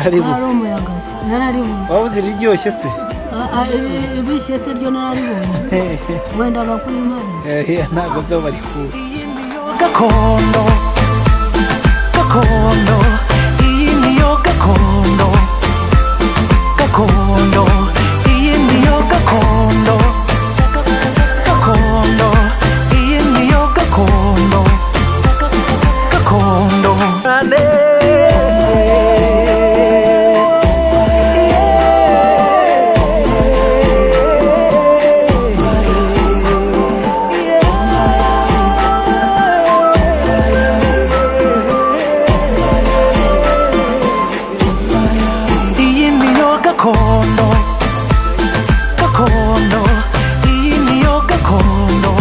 wararibuze umuyaga nararibuze wabuze iryoshye se ibishye se byo nararibonye wenda bakuri imana ntabwo zo bari kure gakondo gakondo iyi niyo gakondo gakondo iyi niyo gakondo gakondo iyi niyo gakondo gakondo gakondo gakondo iyi niyo gakondo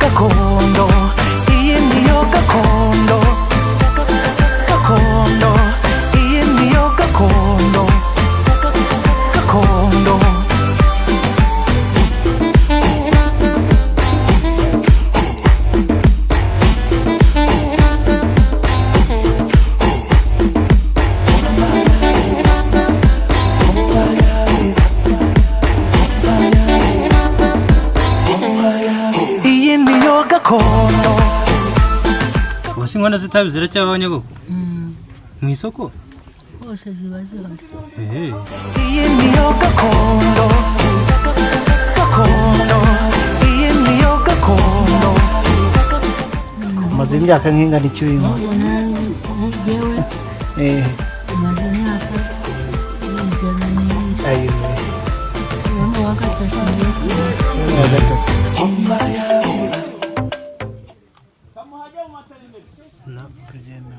gakondo iyi niyo gakondo gakondo iyi niyo gakondo gakondo gakondo wasi inkono z'itabi ziracyabaho nyogoko mu isoko hose ziba zihari iyi niyo gakondo gakondo iyi niyo gakondo umaze imyaka nk'ingana icyo urimo yewe maze imyaka ijana n'ibiri ayiwe mu wa gatatu tugenda